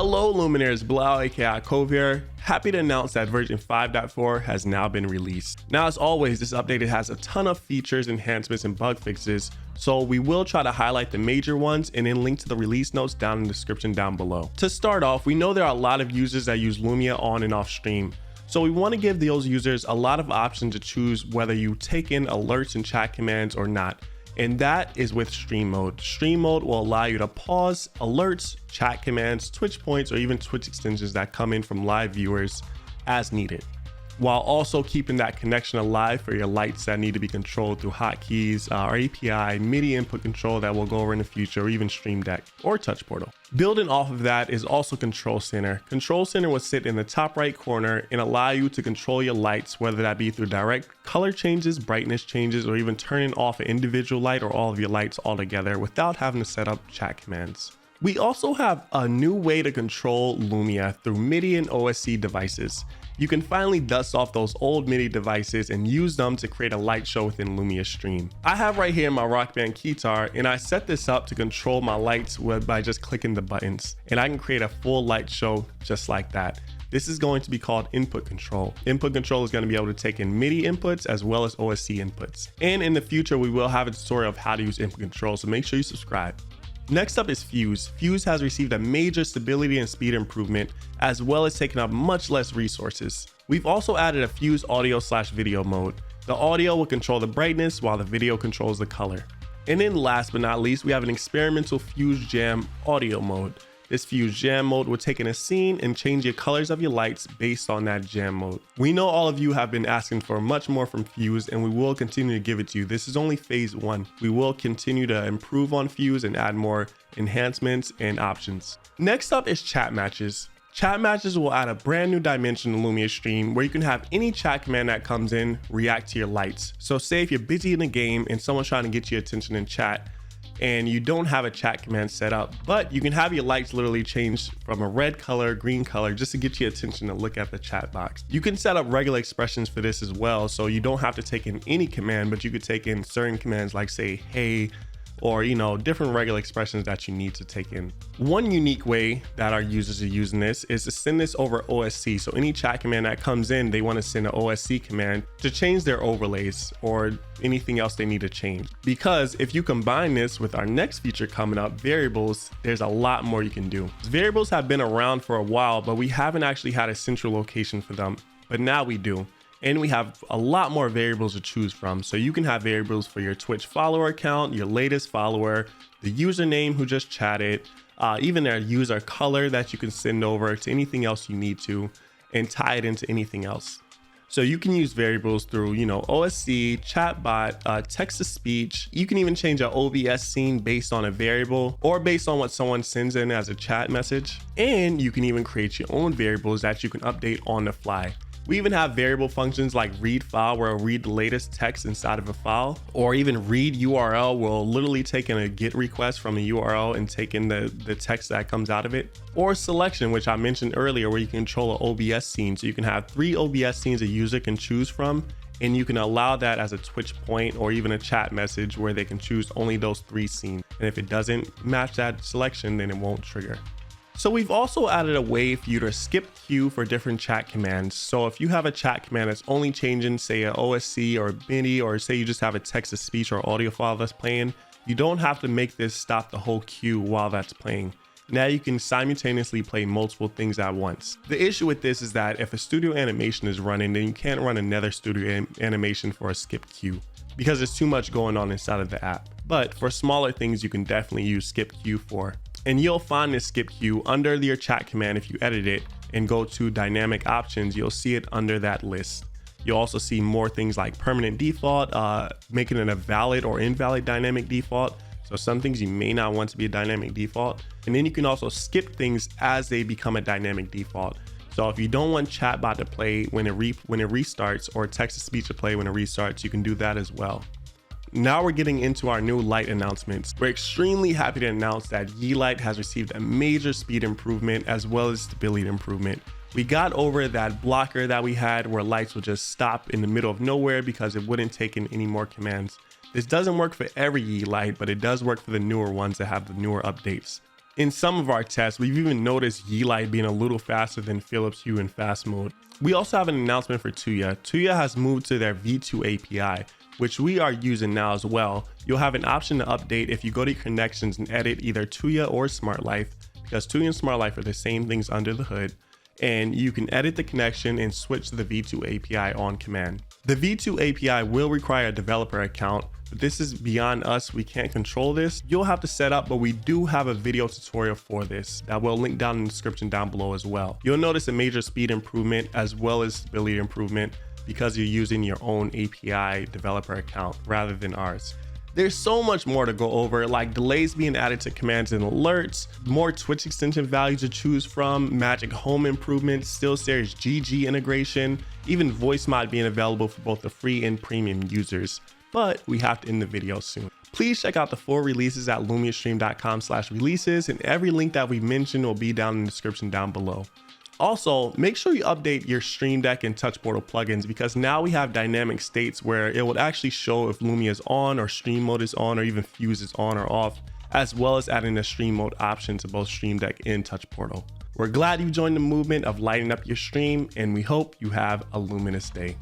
Hello Luminaires, Blau aka Cove here. Happy to announce that version 5.4 has now been released. Now as always, this update has a ton of features, enhancements, and bug fixes, so we will try to highlight the major ones and then link to the release notes down in the description down below. To start off, we know there are a lot of users that use Lumia on and off stream, so we want to give those users a lot of options to choose whether you take in alerts and chat commands or not. And that is with stream mode. Stream mode will allow you to pause alerts, chat commands, Twitch points, or even Twitch extensions that come in from live viewers as needed, while also keeping that connection alive for your lights that need to be controlled through hotkeys, our API, MIDI input control that we'll go over in the future, or even Stream Deck or Touch Portal. Building off of that is also Control Center. Control Center will sit in the top right corner and allow you to control your lights, whether that be through direct color changes, brightness changes, or even turning off an individual light or all of your lights altogether without having to set up chat commands. We also have a new way to control Lumia through MIDI and OSC devices. You can finally dust off those old MIDI devices and use them to create a light show within Lumia Stream. I have right here my Rock Band guitar, and I set this up to control my lights by just clicking the buttons, and I can create a full light show just like that. This is going to be called input control. Input control is going to be able to take in MIDI inputs as well as OSC inputs. And in the future, we will have a tutorial of how to use input control, so make sure you subscribe. Next up is Fuze. Fuze has received a major stability and speed improvement, as well as taking up much less resources. We've also added a Fuze audio/video mode. The audio will control the brightness while the video controls the color. And then last but not least, we have an experimental Fuze Jam audio mode. This Fuze Jam mode will take in a scene and change your colors of your lights based on that jam mode. We know all of you have been asking for much more from Fuze, and we will continue to give it to you. This is only phase 1. We will continue to improve on Fuze and add more enhancements and options. Next up is chat matches. Chat matches will add a brand new dimension to Lumia Stream where you can have any chat command that comes in react to your lights. So say if you're busy in a game and someone's trying to get your attention in chat, and you don't have a chat command set up, but you can have your lights literally change from a red color, green color, just to get your attention to look at the chat box. You can set up regular expressions for this as well, so you don't have to take in any command, but you could take in certain commands like say, hey, or different regular expressions that you need to take in. One unique way that our users are using this is to send this over OSC. So any chat command that comes in, they want to send an OSC command to change their overlays or anything else they need to change. Because if you combine this with our next feature coming up, variables, there's a lot more you can do. Variables have been around for a while, but we haven't actually had a central location for them, but now we do. And we have a lot more variables to choose from. So you can have variables for your Twitch follower account, your latest follower, the username who just chatted, even their user color that you can send over to anything else you need to, and tie it into anything else. So you can use variables through, OSC, chatbot, text to speech. You can even change an OBS scene based on a variable or based on what someone sends in as a chat message. And you can even create your own variables that you can update on the fly. We even have variable functions like read file, where it'll read the latest text inside of a file, or even read URL will literally take in a GET request from a URL and take in the text that comes out of it, or selection, which I mentioned earlier, where you can control an OBS scene. So you can have 3 OBS scenes a user can choose from, and you can allow that as a Twitch point or even a chat message where they can choose only those 3 scenes. And if it doesn't match that selection, then it won't trigger. So we've also added a way for you to skip queue for different chat commands. So if you have a chat command that's only changing, say, an OSC or MIDI, or say you just have a text to speech or audio file that's playing, you don't have to make this stop the whole queue while that's playing. Now you can simultaneously play multiple things at once. The issue with this is that if a studio animation is running, then you can't run another studio animation for a skip queue because there's too much going on inside of the app. But for smaller things, you can definitely use skip queue for. And you'll find this skip queue under your chat command. If you edit it and go to dynamic options, you'll see it under that list. You'll also see more things like permanent default, making it a valid or invalid dynamic default. So some things you may not want to be a dynamic default. And then you can also skip things as they become a dynamic default. So if you don't want chatbot to play when it restarts, or text to speech to play when it restarts, you can do that as well. Now we're getting into our new light announcements. We're extremely happy to announce that Keylights has received a major speed improvement as well as stability improvement. We got over that blocker that we had where lights would just stop in the middle of nowhere because it wouldn't take in any more commands. This doesn't work for every Keylight, but it does work for the newer ones that have the newer updates. In some of our tests, we've even noticed Keylight being a little faster than Philips Hue in fast mode. We also have an announcement for Tuya. Tuya has moved to their V2 API, which we are using now as well. You'll have an option to update if you go to connections and edit either Tuya or Smart Life, because Tuya and Smart Life are the same things under the hood, and you can edit the connection and switch to the V2 API on command. The V2 API will require a developer account, but this is beyond us. We can't control this. You'll have to set up, but we do have a video tutorial for this that we'll link down in the description down below as well. You'll notice a major speed improvement as well as stability improvement because you're using your own API developer account rather than ours. There's so much more to go over, like delays being added to commands and alerts, more Twitch extension values to choose from, Magic Home improvements, SteelSeries GG integration, even voice mod being available for both the free and premium users. But we have to end the video soon. Please check out the full releases at lumiastream.com/releases, and every link that we mentioned will be down in the description down below. Also, make sure you update your Stream Deck and Touch Portal plugins, because now we have dynamic states where it would actually show if Lumia is on or stream mode is on or even Fuze is on or off, as well as adding a stream mode option to both Stream Deck and Touch Portal. We're glad you joined the movement of lighting up your stream, and we hope you have a luminous day.